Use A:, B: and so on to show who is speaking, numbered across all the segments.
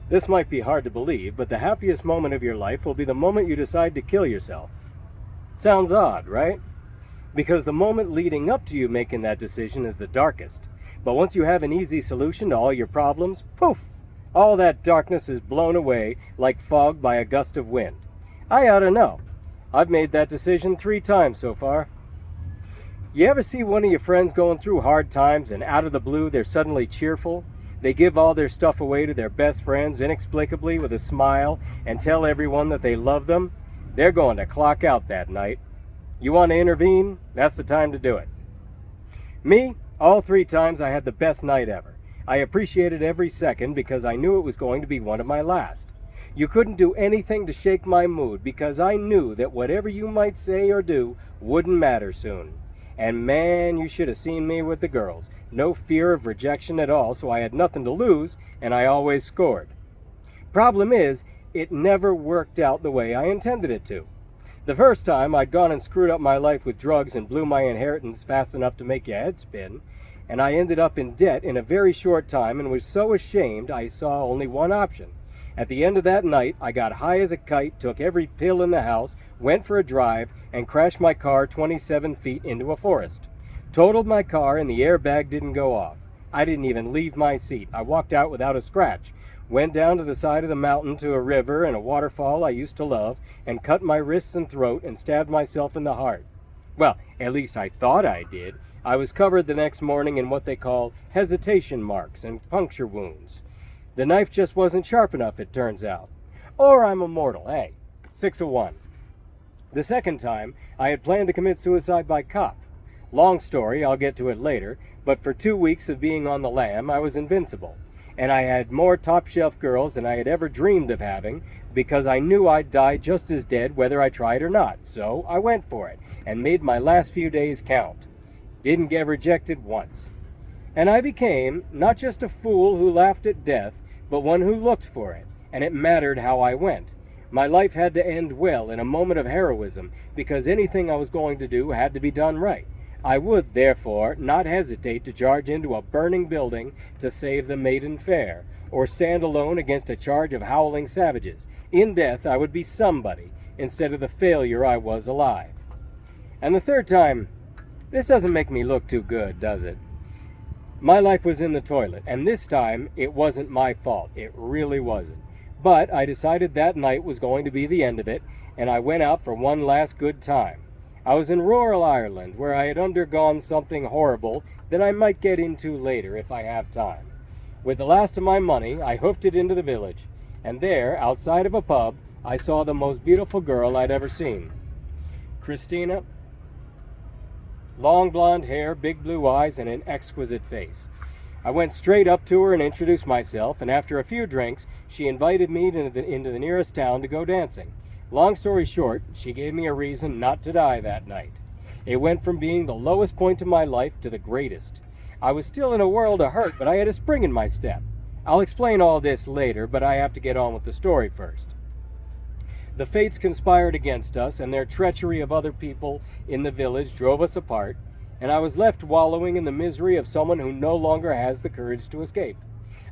A: This might be hard to believe, but the happiest moment of your life will be the moment you decide to kill yourself. Sounds odd, right? Because the moment leading up to you making that decision is the darkest. But once you have an easy solution to all your problems, poof! All that darkness is blown away like fog by a gust of wind. I ought to know. I've made that decision 3 times so far. You ever see one of your friends going through hard times and out of the blue they're suddenly cheerful? They give all their stuff away to their best friends inexplicably with a smile and tell everyone that they love them? They're going to clock out that night. You want to intervene? That's the time to do it. Me, all 3 times I had the best night ever. I appreciated every second because I knew it was going to be one of my last. You couldn't do anything to shake my mood because I knew that whatever you might say or do wouldn't matter soon. And man, you should have seen me with the girls. No fear of rejection at all, so I had nothing to lose, and I always scored. Problem is, it never worked out the way I intended it to. The first time, I'd gone and screwed up my life with drugs and blew my inheritance fast enough to make your head spin, and I ended up in debt in a very short time and was so ashamed I saw only one option. At the end of that night, I got high as a kite, took every pill in the house, went for a drive, and crashed my car 27 feet into a forest. Totaled my car and the airbag didn't go off. I didn't even leave my seat. I walked out without a scratch. Went down to the side of the mountain to a river and a waterfall I used to love, and cut my wrists and throat and stabbed myself in the heart. Well, at least I thought I did. I was covered the next morning in what they call hesitation marks and puncture wounds. The knife just wasn't sharp enough, it turns out. Or I'm immortal, hey, 6 of 1. The second time, I had planned to commit suicide by cop. Long story, I'll get to it later, but for 2 weeks of being on the lam, I was invincible. And I had more top-shelf girls than I had ever dreamed of having, because I knew I'd die just as dead whether I tried or not. So I went for it, and made my last few days count. Didn't get rejected once. And I became not just a fool who laughed at death, but one who looked for it, and it mattered how I went. My life had to end well in a moment of heroism, because anything I was going to do had to be done right. I would, therefore, not hesitate to charge into a burning building to save the maiden fair, or stand alone against a charge of howling savages. In death, I would be somebody, instead of the failure I was alive. And the third time, this doesn't make me look too good, does it? My life was in the toilet, and this time, it wasn't my fault. It really wasn't. But I decided that night was going to be the end of it, and I went out for one last good time. I was in rural Ireland, where I had undergone something horrible that I might get into later if I have time. With the last of my money, I hoofed it into the village, and there, outside of a pub, I saw the most beautiful girl I'd ever seen. Christina, long blonde hair, big blue eyes, and an exquisite face. I went straight up to her and introduced myself, and after a few drinks, she invited me into the nearest town to go dancing. Long story short, she gave me a reason not to die that night. It went from being the lowest point of my life to the greatest. I was still in a world of hurt, but I had a spring in my step. I'll explain all this later, but I have to get on with the story first. The fates conspired against us, and their treachery of other people in the village drove us apart, and I was left wallowing in the misery of someone who no longer has the courage to escape.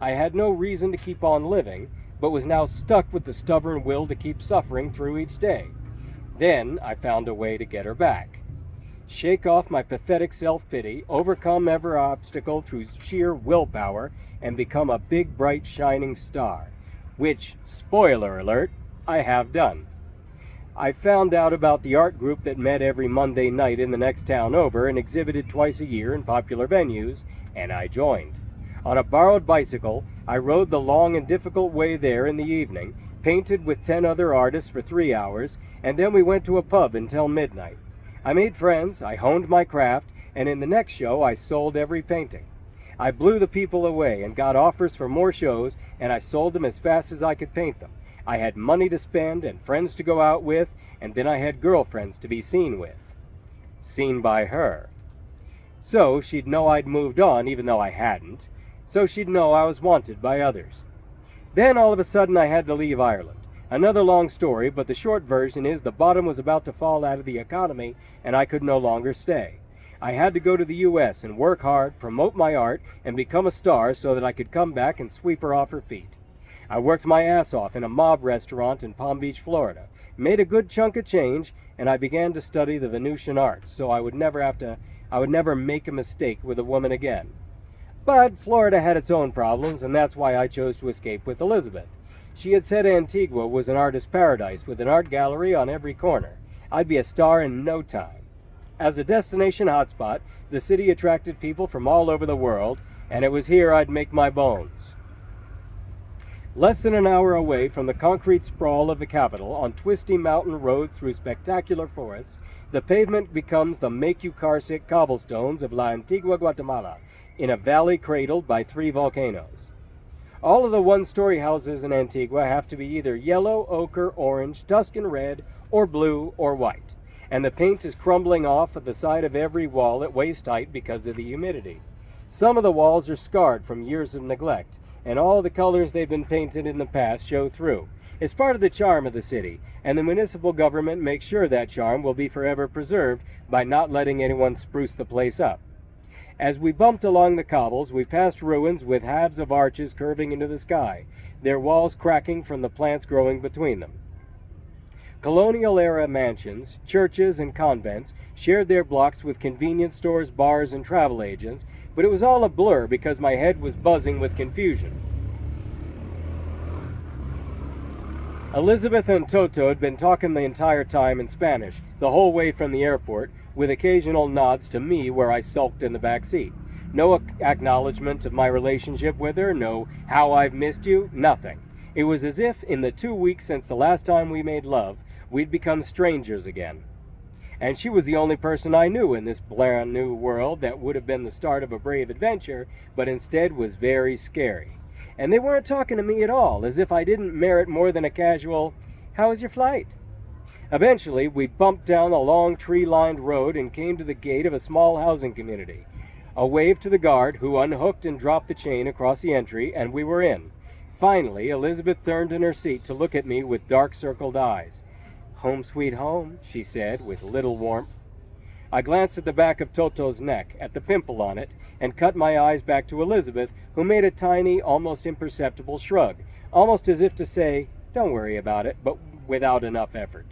A: I had no reason to keep on living, but was now stuck with the stubborn will to keep suffering through each day. Then I found a way to get her back. Shake off my pathetic self-pity, overcome every obstacle through sheer willpower, and become a big, bright, shining star. Which, spoiler alert, I have done. I found out about the art group that met every Monday night in the next town over and exhibited twice a year in popular venues, and I joined. On a borrowed bicycle, I rode the long and difficult way there in the evening, painted with 10 other artists for 3 hours, and then we went to a pub until midnight. I made friends, I honed my craft, and in the next show I sold every painting. I blew the people away and got offers for more shows, and I sold them as fast as I could paint them. I had money to spend and friends to go out with, and then I had girlfriends to be seen with. Seen by her. So she'd know I'd moved on even though I hadn't. So she'd know I was wanted by others. Then all of a sudden I had to leave Ireland. Another long story, but the short version is the bottom was about to fall out of the economy and I could no longer stay. I had to go to the U.S. and work hard, promote my art, and become a star so that I could come back and sweep her off her feet. I worked my ass off in a mob restaurant in Palm Beach, Florida, made a good chunk of change, and I began to study the Venusian arts so I would never make a mistake with a woman again. But Florida had its own problems, and that's why I chose to escape with Elizabeth. She had said Antigua was an artist's paradise with an art gallery on every corner. I'd be a star in no time. As a destination hotspot, the city attracted people from all over the world, and it was here I'd make my bones. Less than an hour away from the concrete sprawl of the capital, on twisty mountain roads through spectacular forests, the pavement becomes the make-you-car-sick cobblestones of La Antigua Guatemala, in a valley cradled by 3 volcanoes. All of the one-story houses in Antigua have to be either yellow, ochre, orange, Tuscan red, or blue, or white, and the paint is crumbling off at the side of every wall at waist height because of the humidity. Some of the walls are scarred from years of neglect, and all the colors they've been painted in the past show through. It's part of the charm of the city, and the municipal government makes sure that charm will be forever preserved by not letting anyone spruce the place up. As we bumped along the cobbles, we passed ruins with halves of arches curving into the sky, their walls cracking from the plants growing between them. Colonial-era mansions, churches, and convents shared their blocks with convenience stores, bars, and travel agents, but it was all a blur because my head was buzzing with confusion. Elizabeth and Toto had been talking the entire time in Spanish, the whole way from the airport, with occasional nods to me where I sulked in the back seat. No acknowledgement of my relationship with her, no how I've missed you, nothing. It was as if in the 2 weeks since the last time we made love, we'd become strangers again. And she was the only person I knew in this brand new world that would have been the start of a brave adventure, but instead was very scary. And they weren't talking to me at all, as if I didn't merit more than a casual, "How was your flight?" Eventually, we bumped down a long tree-lined road and came to the gate of a small housing community. A wave to the guard, who unhooked and dropped the chain across the entry, and we were in. Finally, Elizabeth turned in her seat to look at me with dark-circled eyes. "Home sweet home," she said with little warmth. I glanced at the back of Toto's neck, at the pimple on it, and cut my eyes back to Elizabeth, who made a tiny, almost imperceptible shrug, almost as if to say, "Don't worry about it," but without enough effort.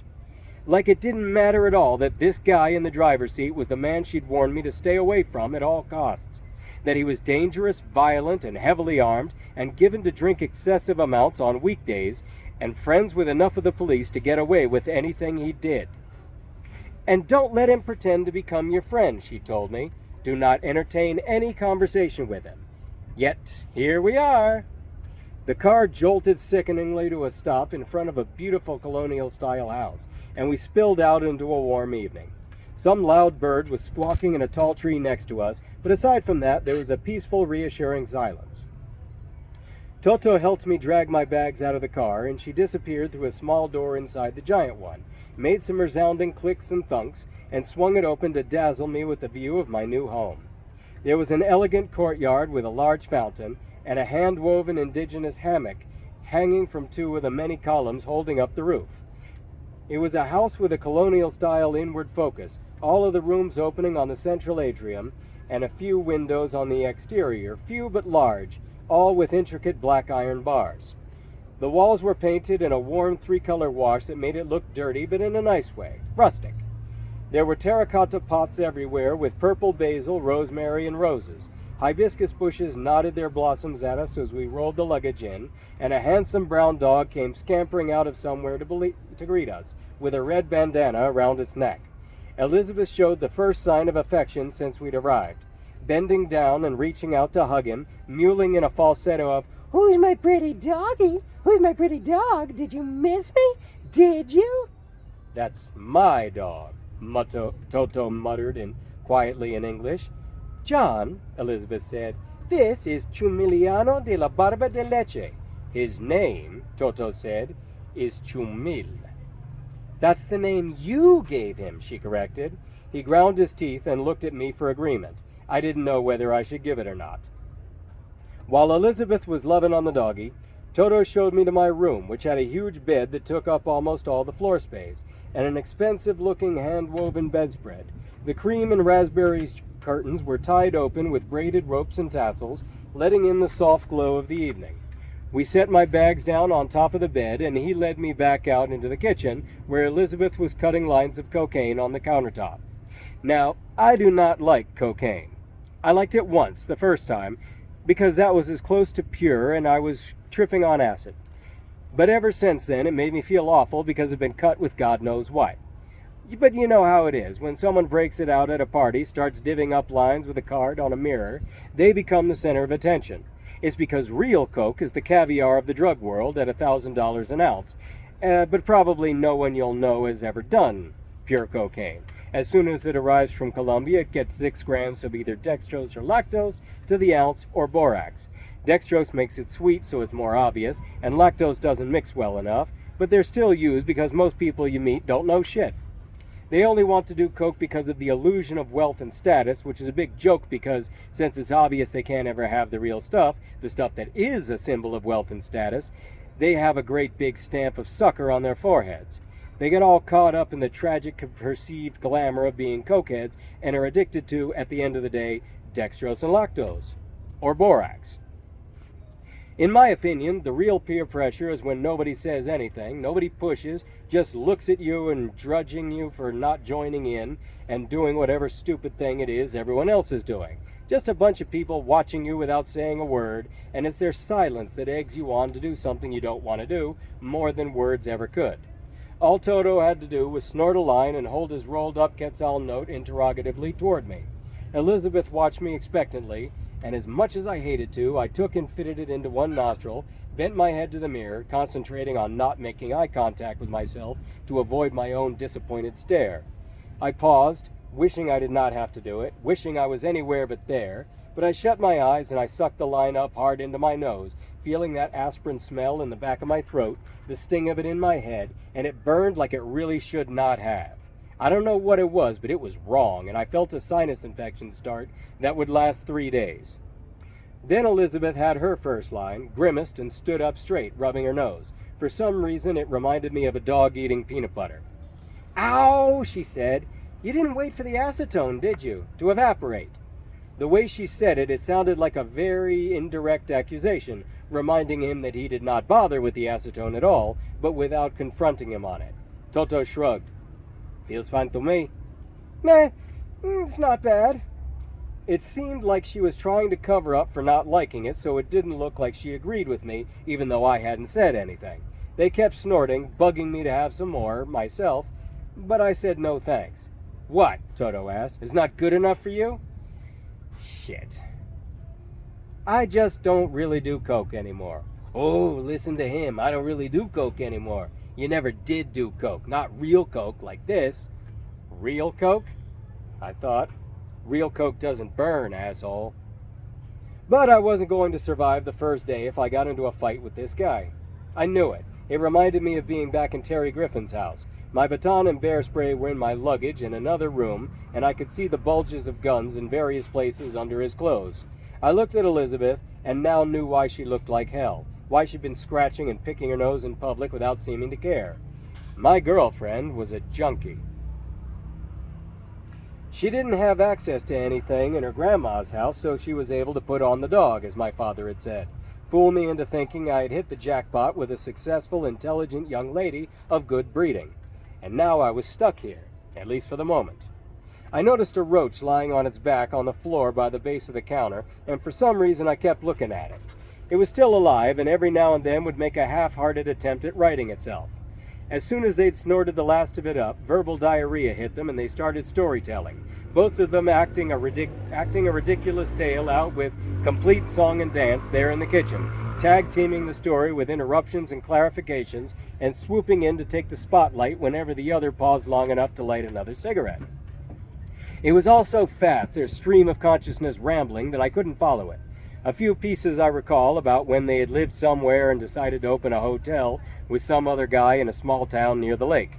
A: Like it didn't matter at all that this guy in the driver's seat was the man she'd warned me to stay away from at all costs. That he was dangerous, violent, and heavily armed, and given to drink excessive amounts on weekdays, and friends with enough of the police to get away with anything he did. "And don't let him pretend to become your friend," she told me. "Do not entertain any conversation with him." Yet, here we are. The car jolted sickeningly to a stop in front of a beautiful colonial-style house, and we spilled out into a warm evening. Some loud bird was squawking in a tall tree next to us, but aside from that, there was a peaceful, reassuring silence. Toto helped me drag my bags out of the car, and she disappeared through a small door inside the giant one, made some resounding clicks and thunks, and swung it open to dazzle me with the view of my new home. There was an elegant courtyard with a large fountain, and a hand-woven indigenous hammock hanging from 2 of the many columns holding up the roof. It was a house with a colonial-style inward focus, all of the rooms opening on the central atrium, and a few windows on the exterior, few but large, all with intricate black iron bars. The walls were painted in a warm 3-color wash that made it look dirty, but in a nice way, rustic. There were terracotta pots everywhere with purple basil, rosemary, and roses. Hibiscus bushes nodded their blossoms at us as we rolled the luggage in, and a handsome brown dog came scampering out of somewhere to greet us, with a red bandana around its neck. Elizabeth showed the first sign of affection since we'd arrived, bending down and reaching out to hug him, mewling in a falsetto of, "Who's my pretty doggy? Who's my pretty dog? Did you miss me? Did you?" "That's my dog," Toto muttered quietly in English. "John," Elizabeth said, "this is Chumiliano de la Barba de Leche. His name," Toto said, "is Chumil." "That's the name you gave him," she corrected. He ground his teeth and looked at me for agreement. I didn't know whether I should give it or not. While Elizabeth was loving on the doggy, Toto showed me to my room, which had a huge bed that took up almost all the floor space, and an expensive-looking hand-woven bedspread. The cream and raspberry curtains were tied open with braided ropes and tassels, letting in the soft glow of the evening. We set my bags down on top of the bed, and he led me back out into the kitchen, where Elizabeth was cutting lines of cocaine on the countertop. Now, I do not like cocaine. I liked it once, the first time, because that was as close to pure and I was tripping on acid. But ever since then, it made me feel awful because I've been cut with God knows what. But you know how it is. When someone breaks it out at a party, starts divvying up lines with a card on a mirror, they become the center of attention. It's because real coke is the caviar of the drug world at $1,000 an ounce. But probably no one you'll know has ever done pure cocaine. As soon as it arrives from Colombia, it gets 6 grams of either dextrose or lactose to the ounce or borax. Dextrose makes it sweet, so it's more obvious, and lactose doesn't mix well enough, but they're still used because most people you meet don't know shit. They only want to do coke because of the illusion of wealth and status, which is a big joke because since it's obvious they can't ever have the real stuff, the stuff that is a symbol of wealth and status, they have a great big stamp of sucker on their foreheads. They get all caught up in the tragic perceived glamour of being cokeheads and are addicted to, at the end of the day, dextrose and lactose, or borax. In my opinion, the real peer pressure is when nobody says anything, nobody pushes, just looks at you and drudging you for not joining in and doing whatever stupid thing it is everyone else is doing. Just a bunch of people watching you without saying a word, and it's their silence that eggs you on to do something you don't want to do more than words ever could. All Toto had to do was snort a line and hold his rolled-up Quetzal note interrogatively toward me. Elizabeth watched me expectantly, and as much as I hated to, I took and fitted it into one nostril, bent my head to the mirror, concentrating on not making eye contact with myself to avoid my own disappointed stare. I paused, wishing I did not have to do it, wishing I was anywhere but there, but I shut my eyes and I sucked the line up hard into my nose, feeling that aspirin smell in the back of my throat, the sting of it in my head, and it burned like it really should not have. I don't know what it was, but it was wrong, and I felt a sinus infection start that would last 3 days. Then Elizabeth had her first line, grimaced, and stood up straight, rubbing her nose. For some reason, it reminded me of a dog eating peanut butter. "Ow," she said. "You didn't wait for the acetone, did you, to evaporate?" The way she said it, it sounded like a very indirect accusation, reminding him that he did not bother with the acetone at all, but without confronting him on it. Toto shrugged. "Feels fine to me." "Meh, it's not bad." It seemed like she was trying to cover up for not liking it, so it didn't look like she agreed with me, even though I hadn't said anything. They kept snorting, bugging me to have some more, myself, but I said no thanks. "What?" Toto asked. "Is not good enough for you?" Shit. "I just don't really do coke anymore." "Oh, listen to him. I don't really do coke anymore." "You never did do coke. Not real coke like this." "Real coke?" I thought. "Real coke doesn't burn, asshole." But I wasn't going to survive the first day if I got into a fight with this guy. I knew it. It reminded me of being back in Terry Griffin's house. My baton and bear spray were in my luggage in another room, and I could see the bulges of guns in various places under his clothes. I looked at Elizabeth, and now knew why she looked like hell, why she'd been scratching and picking her nose in public without seeming to care. My girlfriend was a junkie. She didn't have access to anything in her grandma's house, so she was able to put on the dog, as my father had said. Fool me into thinking I had hit the jackpot with a successful, intelligent young lady of good breeding. And now I was stuck here, at least for the moment. I noticed a roach lying on its back on the floor by the base of the counter, and for some reason I kept looking at it. It was still alive, and every now and then would make a half-hearted attempt at righting itself. As soon as they'd snorted the last of it up, verbal diarrhea hit them, and they started storytelling, both of them acting a ridiculous tale out with complete song and dance there in the kitchen, tag-teaming the story with interruptions and clarifications, and swooping in to take the spotlight whenever the other paused long enough to light another cigarette. It was all so fast, their stream of consciousness rambling, that I couldn't follow it. A few pieces I recall about when they had lived somewhere and decided to open a hotel with some other guy in a small town near the lake.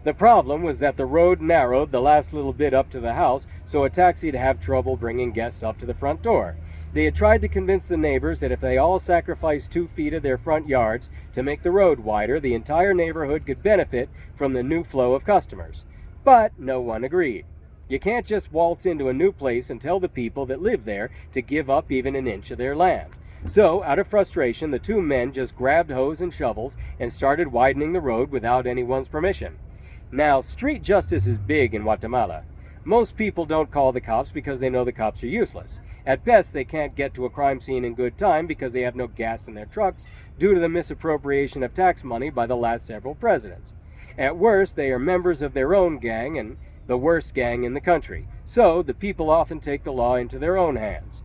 A: The problem was that the road narrowed the last little bit up to the house, so a taxi'd have trouble bringing guests up to the front door. They had tried to convince the neighbors that if they all sacrificed 2 feet of their front yards to make the road wider, the entire neighborhood could benefit from the new flow of customers. But no one agreed. You can't just waltz into a new place and tell the people that live there to give up even an inch of their land. So, out of frustration, the two men just grabbed hoes and shovels and started widening the road without anyone's permission. Now, street justice is big in Guatemala. Most people don't call the cops because they know the cops are useless. At best, they can't get to a crime scene in good time because they have no gas in their trucks due to the misappropriation of tax money by the last several presidents. At worst, they are members of their own gang and the worst gang in the country. So, the people often take the law into their own hands.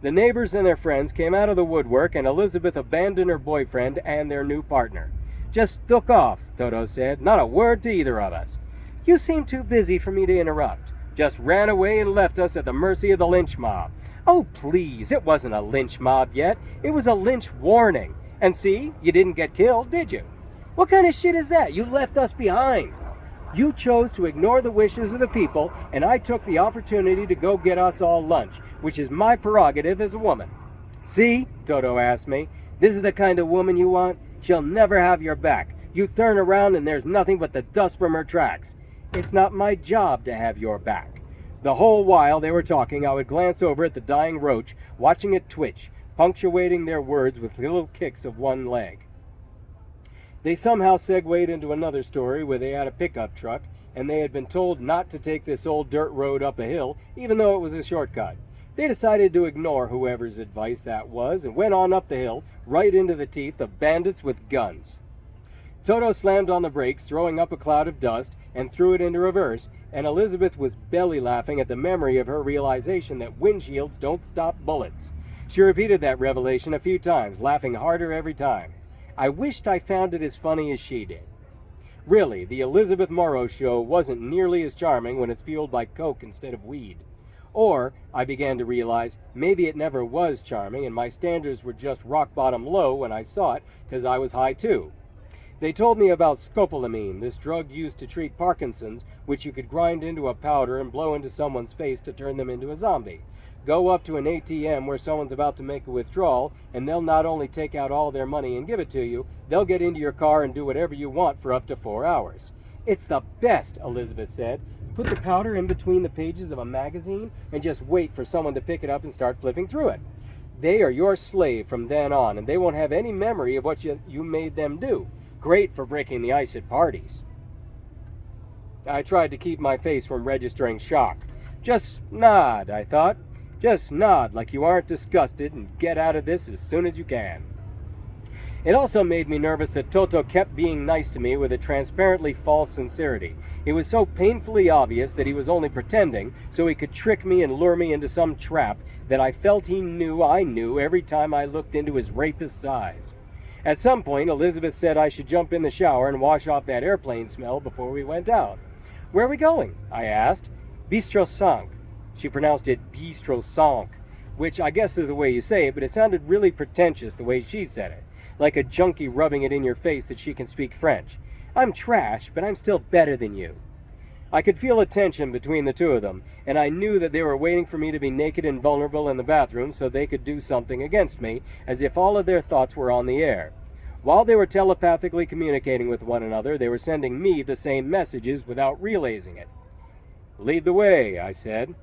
A: The neighbors and their friends came out of the woodwork, and Elizabeth abandoned her boyfriend and their new partner. "Just took off," Toto said. "Not a word to either of us. You seem too busy for me to interrupt. Just ran away and left us at the mercy of the lynch mob." "Oh, please, it wasn't a lynch mob yet. It was a lynch warning. And see, you didn't get killed, did you? What kind of shit is that? You left us behind. You chose to ignore the wishes of the people, and I took the opportunity to go get us all lunch, which is my prerogative as a woman." "See," Toto asked me, "this is the kind of woman you want? She'll never have your back. You turn around and there's nothing but the dust from her tracks. It's not my job to have your back." The whole while they were talking, I would glance over at the dying roach, watching it twitch, punctuating their words with little kicks of one leg. They somehow segued into another story where they had a pickup truck, and they had been told not to take this old dirt road up a hill, even though it was a shortcut. They decided to ignore whoever's advice that was, and went on up the hill, right into the teeth of bandits with guns. Toto slammed on the brakes, throwing up a cloud of dust, and threw it into reverse, and Elizabeth was belly laughing at the memory of her realization that windshields don't stop bullets. She repeated that revelation a few times, laughing harder every time. I wished I found it as funny as she did. Really, the Elizabeth Morrow show wasn't nearly as charming when it's fueled by coke instead of weed. Or, I began to realize, maybe it never was charming and my standards were just rock bottom low when I saw it, because I was high too. They told me about scopolamine, this drug used to treat Parkinson's, which you could grind into a powder and blow into someone's face to turn them into a zombie. Go up to an ATM where someone's about to make a withdrawal, and they'll not only take out all their money and give it to you, they'll get into your car and do whatever you want for up to 4 hours. "It's the best," Elizabeth said. "Put the powder in between the pages of a magazine and just wait for someone to pick it up and start flipping through it. They are your slave from then on, and they won't have any memory of what you made them do. Great for breaking the ice at parties." I tried to keep my face from registering shock. Just nod, I thought. Just nod like you aren't disgusted and get out of this as soon as you can. It also made me nervous that Toto kept being nice to me with a transparently false sincerity. It was so painfully obvious that he was only pretending so he could trick me and lure me into some trap that I felt he knew I knew every time I looked into his rapist's eyes. At some point, Elizabeth said I should jump in the shower and wash off that airplane smell before we went out. "Where are we going?" I asked. "Bistro Cinq." She pronounced it Bistro Cinq, which I guess is the way you say it, but it sounded really pretentious the way she said it, like a junkie rubbing it in your face that she can speak French. "I'm trash, but I'm still better than you." I could feel a tension between the two of them, and I knew that they were waiting for me to be naked and vulnerable in the bathroom so they could do something against me, as if all of their thoughts were on the air. While they were telepathically communicating with one another, they were sending me the same messages without realizing it. "Lead the way," I said.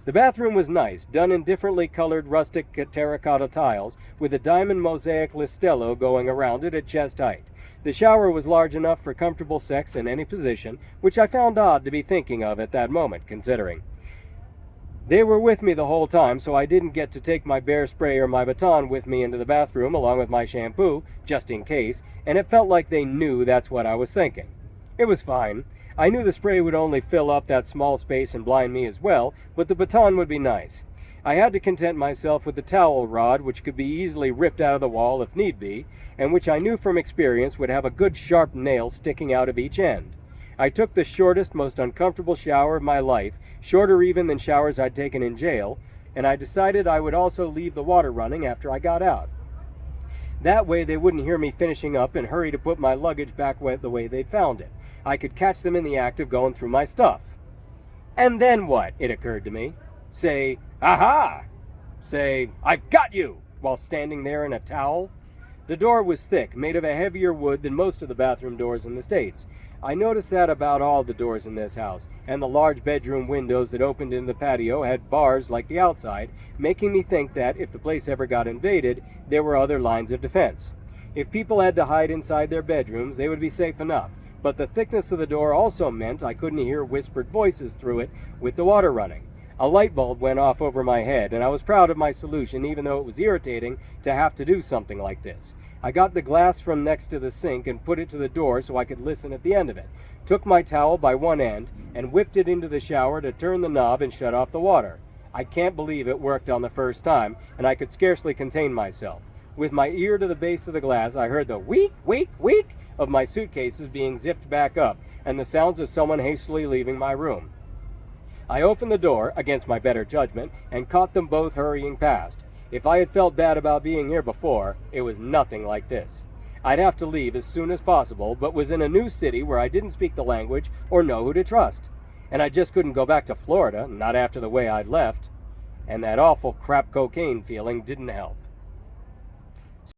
A: The bathroom was nice, done in differently colored rustic terracotta tiles, with a diamond mosaic listello going around it at chest height. The shower was large enough for comfortable sex in any position, which I found odd to be thinking of at that moment, considering. They were with me the whole time, so I didn't get to take my bear spray or my baton with me into the bathroom along with my shampoo, just in case, and it felt like they knew that's what I was thinking. It was fine. I knew the spray would only fill up that small space and blind me as well, but the baton would be nice. I had to content myself with the towel rod, which could be easily ripped out of the wall if need be, and which I knew from experience would have a good sharp nail sticking out of each end. I took the shortest, most uncomfortable shower of my life, shorter even than showers I'd taken in jail, and I decided I would also leave the water running after I got out. That way they wouldn't hear me finishing up and hurry to put my luggage back the way they'd found it. I could catch them in the act of going through my stuff. And then what, it occurred to me? Say, "Aha!" Say, "I've got you," while standing there in a towel? The door was thick, made of a heavier wood than most of the bathroom doors in the States. I noticed that about all the doors in this house, and the large bedroom windows that opened into the patio had bars like the outside, making me think that if the place ever got invaded, there were other lines of defense. If people had to hide inside their bedrooms, they would be safe enough, but the thickness of the door also meant I couldn't hear whispered voices through it with the water running. A light bulb went off over my head, and I was proud of my solution, even though it was irritating to have to do something like this. I got the glass from next to the sink and put it to the door so I could listen at the end of it, took my towel by one end, and whipped it into the shower to turn the knob and shut off the water. I can't believe it worked on the first time, and I could scarcely contain myself. With my ear to the base of the glass, I heard the weak, weak, weak of my suitcases being zipped back up, and the sounds of someone hastily leaving my room. I opened the door, against my better judgment, and caught them both hurrying past. If I had felt bad about being here before, it was nothing like this. I'd have to leave as soon as possible, but was in a new city where I didn't speak the language or know who to trust. And I just couldn't go back to Florida, not after the way I'd left. And that awful crap cocaine feeling didn't help.